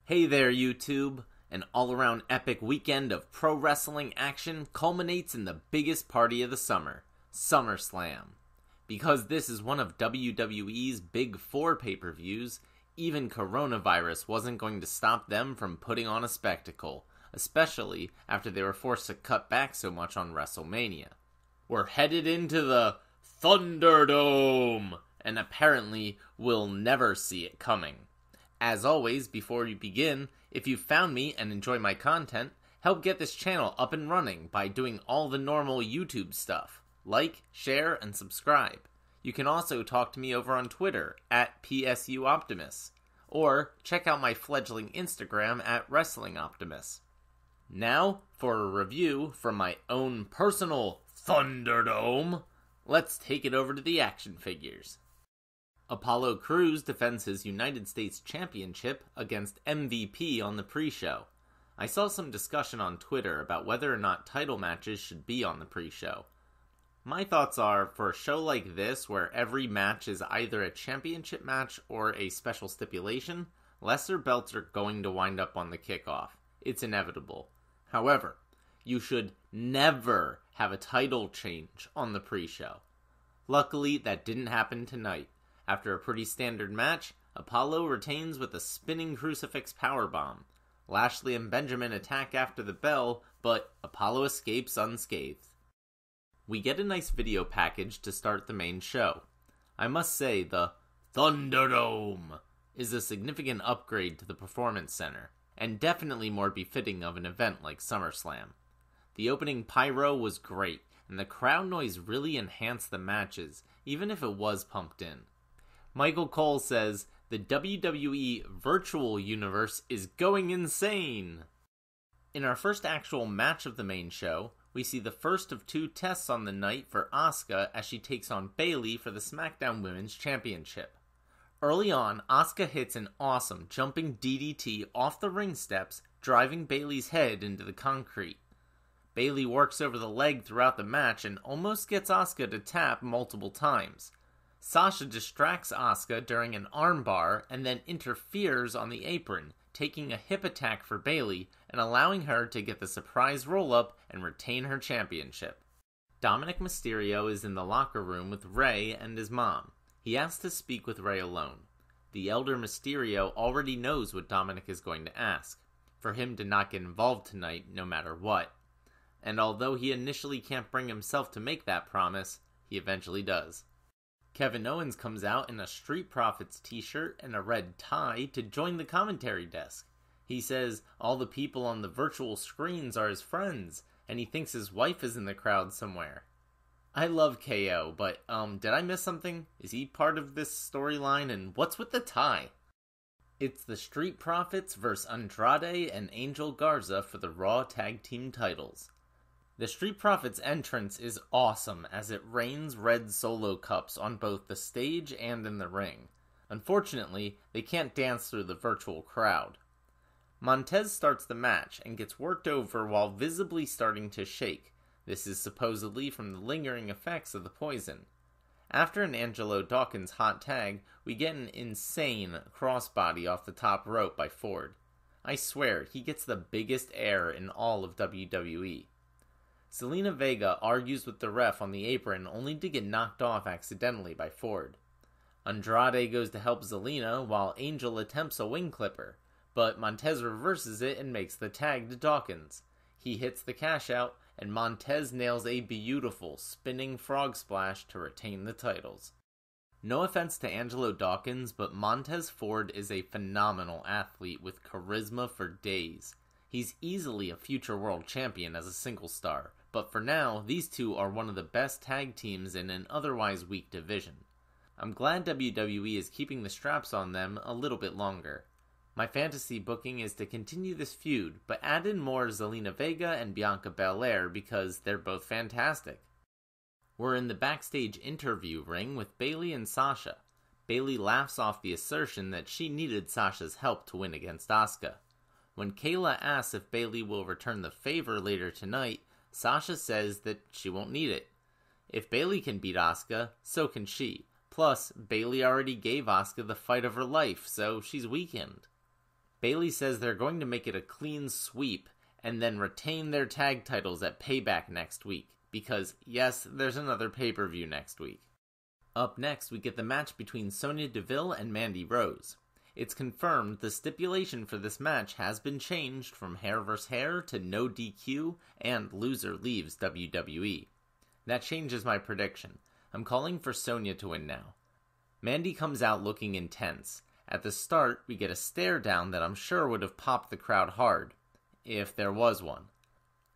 Hey there, YouTube! An all-around epic weekend of pro wrestling action culminates in the biggest party of the summer, Summer Slam. Because this is one of WWE's Big Four pay-per-views, even coronavirus wasn't going to stop them from putting on a spectacle, especially after they were forced to cut back so much on WrestleMania. We're headed into the THUNDERDOME, and apparently we'll never see it coming. As always, before we begin, if you found me and enjoy my content, help get this channel up and running by doing all the normal YouTube stuff. Like, share, and subscribe. You can also talk to me over on Twitter at PSUOptimus, or check out my fledgling Instagram at WrestlingOptimus. Now, for a review from my own personal Thunderdome, let's take it over to the action figures. Apollo Crews defends his United States Championship against MVP on the pre-show. I saw some discussion on Twitter about whether or not title matches should be on the pre-show. My thoughts are, for a show like this where every match is either a championship match or a special stipulation, lesser belts are going to wind up on the kickoff. It's inevitable. However, you should never have a title change on the pre-show. Luckily, that didn't happen tonight. After a pretty standard match, Apollo retains with a spinning crucifix powerbomb. Lashley and Benjamin attack after the bell, but Apollo escapes unscathed. We get a nice video package to start the main show. I must say, the Thunderdome is a significant upgrade to the Performance Center, and definitely more befitting of an event like SummerSlam. The opening pyro was great, and the crowd noise really enhanced the matches, even if it was pumped in. Michael Cole says, the WWE virtual universe is going insane! In our first actual match of the main show, we see the first of two tests on the night for Asuka as she takes on Bayley for the SmackDown Women's Championship. Early on, Asuka hits an awesome jumping DDT off the ring steps, driving Bayley's head into the concrete. Bayley works over the leg throughout the match and almost gets Asuka to tap multiple times. Sasha distracts Asuka during an armbar and then interferes on the apron, taking a hip attack for Bayley and allowing her to get the surprise roll-up and retain her championship. Dominic Mysterio is in the locker room with Rey and his mom. He asks to speak with Rey alone. The elder Mysterio already knows what Dominic is going to ask, for him to not get involved tonight no matter what. And although he initially can't bring himself to make that promise, he eventually does. Kevin Owens comes out in a Street Profits t-shirt and a red tie to join the commentary desk. He says all the people on the virtual screens are his friends, and he thinks his wife is in the crowd somewhere. I love KO, but did I miss something? Is he part of this storyline, and what's with the tie? It's the Street Profits vs. Andrade and Angel Garza for the Raw Tag Team titles. The Street Profits entrance is awesome as it rains red solo cups on both the stage and in the ring. Unfortunately, they can't dance through the virtual crowd. Montez starts the match and gets worked over while visibly starting to shake. This is supposedly from the lingering effects of the poison. After an Angelo Dawkins hot tag, we get an insane crossbody off the top rope by Ford. I swear, he gets the biggest air in all of WWE. Zelina Vega argues with the ref on the apron only to get knocked off accidentally by Ford. Andrade goes to help Zelina while Angel attempts a wing clipper, but Montez reverses it and makes the tag to Dawkins. He hits the cash out, and Montez nails a beautiful spinning frog splash to retain the titles. No offense to Angelo Dawkins, but Montez Ford is a phenomenal athlete with charisma for days. He's easily a future world champion as a single star, but for now, these two are one of the best tag teams in an otherwise weak division. I'm glad WWE is keeping the straps on them a little bit longer. My fantasy booking is to continue this feud, but add in more Zelina Vega and Bianca Belair because they're both fantastic. We're in the backstage interview ring with Bayley and Sasha. Bayley laughs off the assertion that she needed Sasha's help to win against Asuka. When Kayla asks if Bayley will return the favor later tonight, Sasha says that she won't need it. If Bayley can beat Asuka, so can she. Plus, Bayley already gave Asuka the fight of her life, so she's weakened. Bayley says they're going to make it a clean sweep and then retain their tag titles at Payback next week, because yes, there's another pay-per-view next week. Up next, we get the match between Sonya Deville and Mandy Rose. It's confirmed the stipulation for this match has been changed from hair vs. hair to no DQ, and loser leaves WWE. That changes my prediction. I'm calling for Sonya to win now. Mandy comes out looking intense. At the start, we get a stare down that I'm sure would have popped the crowd hard, if there was one.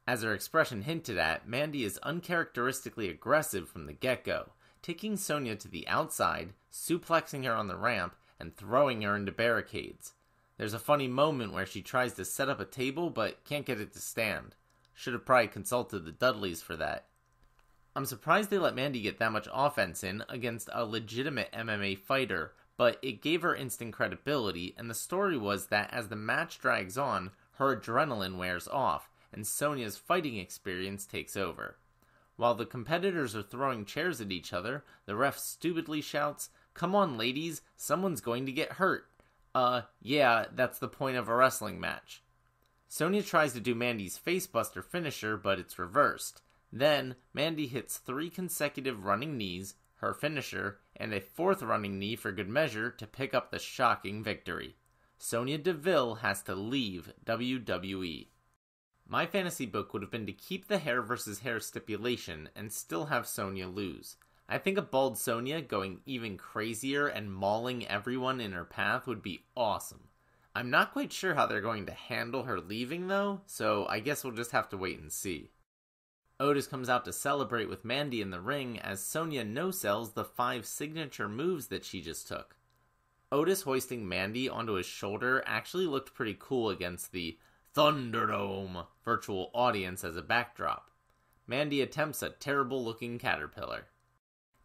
As her expression hinted at, Mandy is uncharacteristically aggressive from the get-go, taking Sonya to the outside, suplexing her on the ramp, and throwing her into barricades. There's a funny moment where she tries to set up a table but can't get it to stand. Should have probably consulted the Dudleys for that. I'm surprised they let Mandy get that much offense in against a legitimate MMA fighter, but it gave her instant credibility, and the story was that as the match drags on, her adrenaline wears off, and Sonya's fighting experience takes over. While the competitors are throwing chairs at each other, the ref stupidly shouts, "Come on, ladies, someone's going to get hurt." Yeah, that's the point of a wrestling match. Sonya tries to do Mandy's facebuster finisher, but it's reversed. Then, Mandy hits 3 consecutive running knees, her finisher, and a 4th running knee for good measure to pick up the shocking victory. Sonya Deville has to leave WWE. My fantasy book would have been to keep the hair versus hair stipulation and still have Sonya lose. I think a bald Sonya going even crazier and mauling everyone in her path would be awesome. I'm not quite sure how they're going to handle her leaving though, so I guess we'll just have to wait and see. Otis comes out to celebrate with Mandy in the ring as Sonya no-sells the 5 signature moves that she just took. Otis hoisting Mandy onto his shoulder actually looked pretty cool against the Thunderdome virtual audience as a backdrop. Mandy attempts a terrible-looking caterpillar.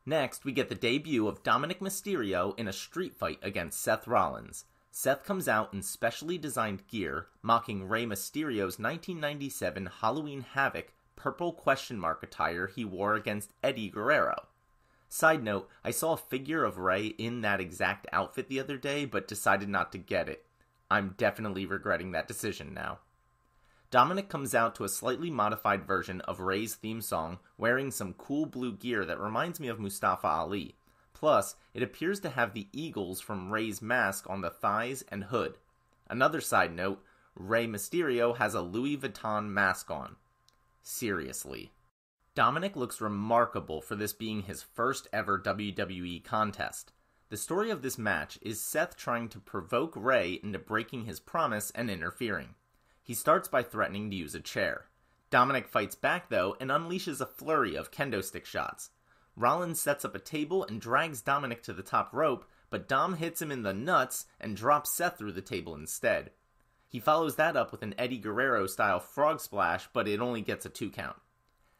Next, we get the debut of Dominic Mysterio in a street fight against Seth Rollins. Seth comes out in specially designed gear, mocking Rey Mysterio's 1997 Halloween Havoc purple question mark attire he wore against Eddie Guerrero. Side note, I saw a figure of Rey in that exact outfit the other day, but decided not to get it. I'm definitely regretting that decision now. Dominic comes out to a slightly modified version of Rey's theme song, wearing some cool blue gear that reminds me of Mustafa Ali. Plus, it appears to have the eagles from Rey's mask on the thighs and hood. Another side note, Rey Mysterio has a Louis Vuitton mask on. Seriously. Dominic looks remarkable for this being his first ever WWE contest. The story of this match is Seth trying to provoke Rey into breaking his promise and interfering. He starts by threatening to use a chair. Dominic fights back though and unleashes a flurry of kendo stick shots. Rollins sets up a table and drags Dominic to the top rope, but Dom hits him in the nuts and drops Seth through the table instead. He follows that up with an Eddie Guerrero-style frog splash, but it only gets a 2 count.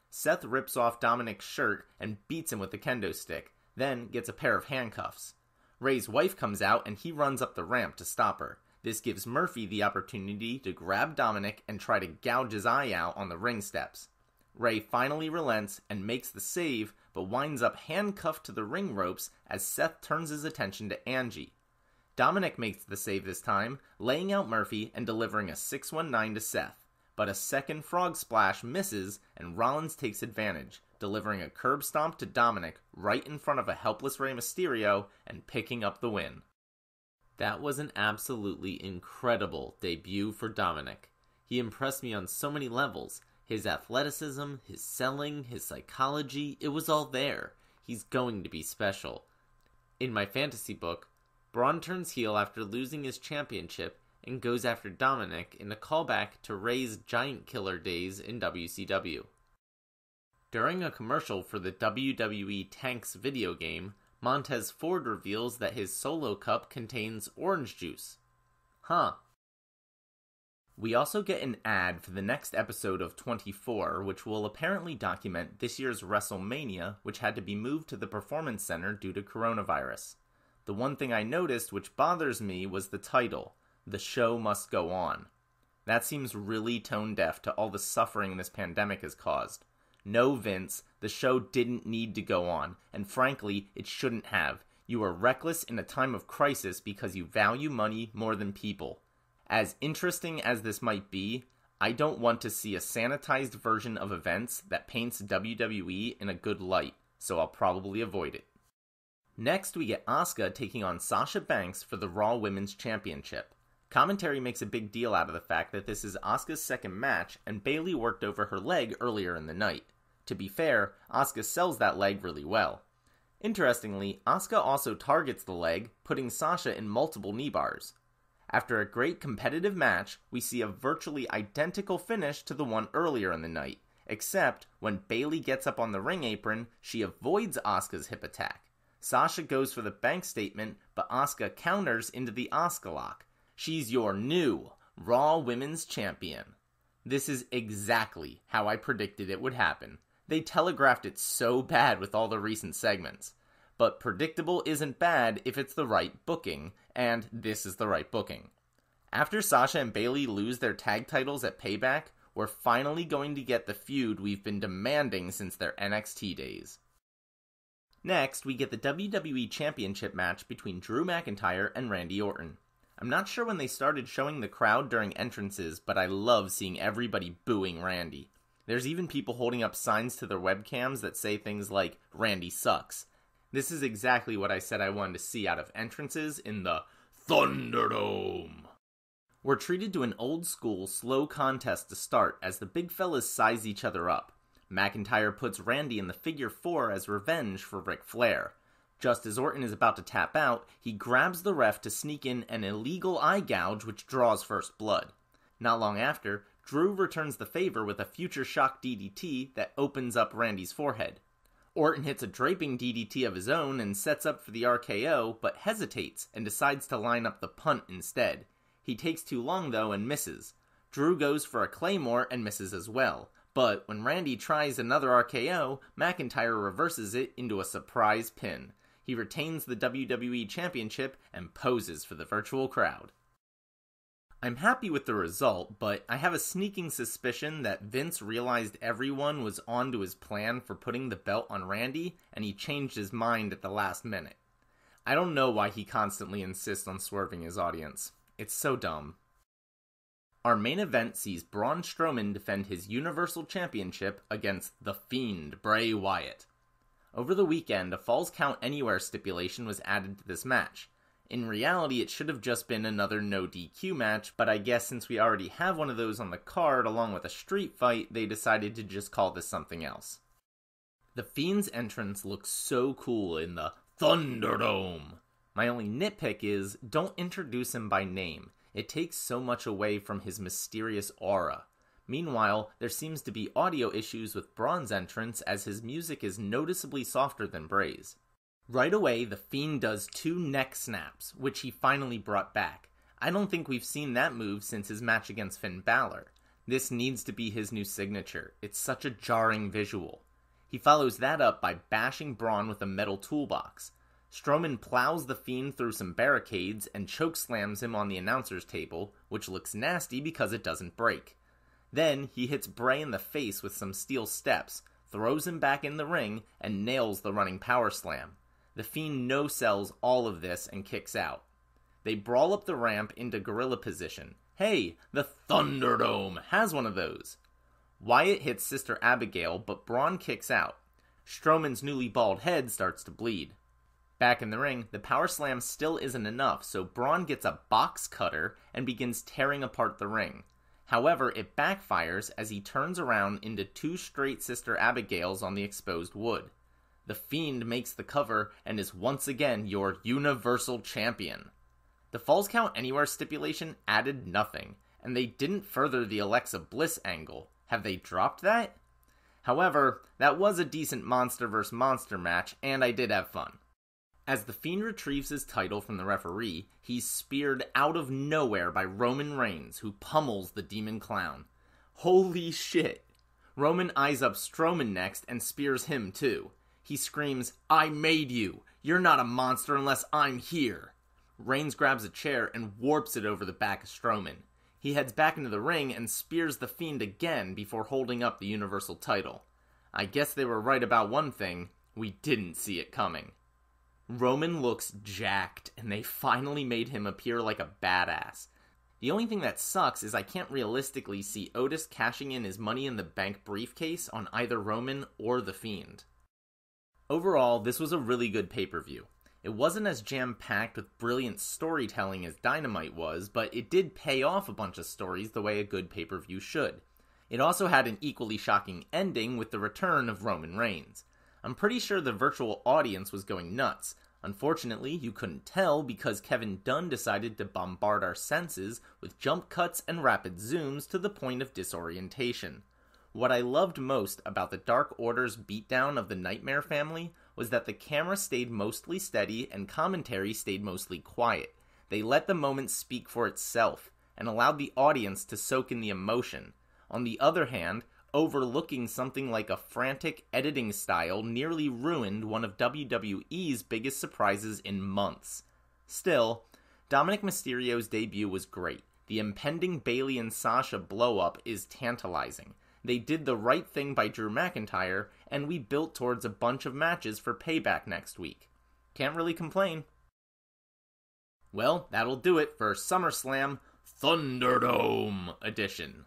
Seth rips off Dominic's shirt and beats him with the kendo stick, then gets a pair of handcuffs. Rey's wife comes out and he runs up the ramp to stop her. This gives Murphy the opportunity to grab Dominic and try to gouge his eye out on the ring steps. Rey finally relents and makes the save, but winds up handcuffed to the ring ropes as Seth turns his attention to Angie. Dominic makes the save this time, laying out Murphy and delivering a 619 to Seth, but a second frog splash misses and Rollins takes advantage, delivering a curb stomp to Dominic right in front of a helpless Rey Mysterio and picking up the win. That was an absolutely incredible debut for Dominic. He impressed me on so many levels. His athleticism, his selling, his psychology, it was all there. He's going to be special. In my fantasy book, Braun turns heel after losing his championship and goes after Dominic in a callback to Rey's Giant Killer days in WCW. During a commercial for the WWE Tanks video game, Montez Ford reveals that his solo cup contains orange juice. Huh. We also get an ad for the next episode of 24, which will apparently document this year's WrestleMania, which had to be moved to the Performance Center due to coronavirus. The one thing I noticed which bothers me was the title, The Show Must Go On. That seems really tone-deaf to all the suffering this pandemic has caused. No, Vince, the show didn't need to go on, and frankly, it shouldn't have. You are reckless in a time of crisis because you value money more than people. As interesting as this might be, I don't want to see a sanitized version of events that paints WWE in a good light, so I'll probably avoid it. Next, we get Asuka taking on Sasha Banks for the Raw Women's Championship. Commentary makes a big deal out of the fact that this is Asuka's second match, and Bayley worked over her leg earlier in the night. To be fair, Asuka sells that leg really well. Interestingly, Asuka also targets the leg, putting Sasha in multiple knee bars. After a great competitive match, we see a virtually identical finish to the one earlier in the night, except when Bayley gets up on the ring apron, she avoids Asuka's hip attack. Sasha goes for the bank statement, but Asuka counters into the Asuka lock. She's your new Raw Women's Champion. This is exactly how I predicted it would happen. They telegraphed it so bad with all the recent segments. But predictable isn't bad if it's the right booking, and this is the right booking. After Sasha and Bayley lose their tag titles at Payback, we're finally going to get the feud we've been demanding since their NXT days. Next, we get the WWE Championship match between Drew McIntyre and Randy Orton. I'm not sure when they started showing the crowd during entrances, but I love seeing everybody booing Randy. There's even people holding up signs to their webcams that say things like, "Randy sucks." This is exactly what I said I wanted to see out of entrances in the Thunderdome. We're treated to an old-school, slow contest to start as the big fellas size each other up. McIntyre puts Randy in the figure 4 as revenge for Ric Flair. Just as Orton is about to tap out, he grabs the ref to sneak in an illegal eye gouge which draws first blood. Not long after, Drew returns the favor with a future shock DDT that opens up Randy's forehead. Orton hits a draping DDT of his own and sets up for the RKO, but hesitates and decides to line up the punt instead. He takes too long though and misses. Drew goes for a Claymore and misses as well, but when Randy tries another RKO, McIntyre reverses it into a surprise pin. He retains the WWE Championship and poses for the virtual crowd. I'm happy with the result, but I have a sneaking suspicion that Vince realized everyone was onto his plan for putting the belt on Randy, and he changed his mind at the last minute. I don't know why he constantly insists on swerving his audience. It's so dumb. Our main event sees Braun Strowman defend his Universal Championship against The Fiend, Bray Wyatt. Over the weekend, a Falls Count Anywhere stipulation was added to this match. In reality, it should have just been another no DQ match, but I guess since we already have one of those on the card along with a street fight, they decided to just call this something else. The Fiend's entrance looks so cool in the Thunderdome. My only nitpick is, don't introduce him by name. It takes so much away from his mysterious aura. Meanwhile, there seems to be audio issues with Braun's entrance as his music is noticeably softer than Bray's. Right away, The Fiend does 2 neck snaps, which he finally brought back. I don't think we've seen that move since his match against Finn Balor. This needs to be his new signature. It's such a jarring visual. He follows that up by bashing Braun with a metal toolbox. Strowman plows The Fiend through some barricades and chokeslams him on the announcer's table, which looks nasty because it doesn't break. Then, he hits Bray in the face with some steel steps, throws him back in the ring, and nails the running power slam. The Fiend no-sells all of this and kicks out. They brawl up the ramp into gorilla position. Hey, the Thunderdome has one of those. Wyatt hits Sister Abigail, but Braun kicks out. Strowman's newly bald head starts to bleed. Back in the ring, the power slam still isn't enough, so Braun gets a box cutter and begins tearing apart the ring. However, it backfires as he turns around into 2 straight Sister Abigails on the exposed wood. The Fiend makes the cover and is once again your Universal Champion. The Falls Count Anywhere stipulation added nothing, and they didn't further the Alexa Bliss angle. Have they dropped that? However, that was a decent monster vs. monster match, and I did have fun. As The Fiend retrieves his title from the referee, he's speared out of nowhere by Roman Reigns, who pummels the Demon Clown. Holy shit! Roman eyes up Strowman next and spears him too. He screams, "I made you! You're not a monster unless I'm here!" Reigns grabs a chair and warps it over the back of Strowman. He heads back into the ring and spears the Fiend again before holding up the Universal title. I guess they were right about one thing, we didn't see it coming. Roman looks jacked, and they finally made him appear like a badass. The only thing that sucks is I can't realistically see Otis cashing in his Money in the Bank briefcase on either Roman or The Fiend. Overall, this was a really good pay-per-view. It wasn't as jam-packed with brilliant storytelling as Dynamite was, but it did pay off a bunch of stories the way a good pay-per-view should. It also had an equally shocking ending with the return of Roman Reigns. I'm pretty sure the virtual audience was going nuts. Unfortunately, you couldn't tell because Kevin Dunn decided to bombard our senses with jump cuts and rapid zooms to the point of disorientation. What I loved most about the Dark Order's beatdown of the Nightmare family was that the camera stayed mostly steady and commentary stayed mostly quiet. They let the moment speak for itself and allowed the audience to soak in the emotion. On the other hand, overlooking something like a frantic editing style nearly ruined one of WWE's biggest surprises in months. Still, Dominic Mysterio's debut was great. The impending Bayley and Sasha blow-up is tantalizing. They did the right thing by Drew McIntyre, and we built towards a bunch of matches for Payback next week. Can't really complain. Well, that'll do it for SummerSlam Thunderdome edition.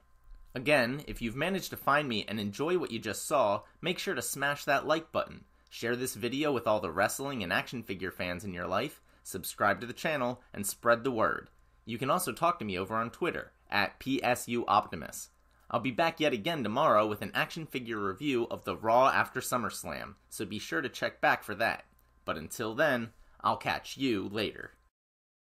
Again, if you've managed to find me and enjoy what you just saw, make sure to smash that like button. Share this video with all the wrestling and action figure fans in your life, subscribe to the channel, and spread the word. You can also talk to me over on Twitter, at PSUOptimus. I'll be back yet again tomorrow with an action figure review of the Raw after SummerSlam, so be sure to check back for that. But until then, I'll catch you later.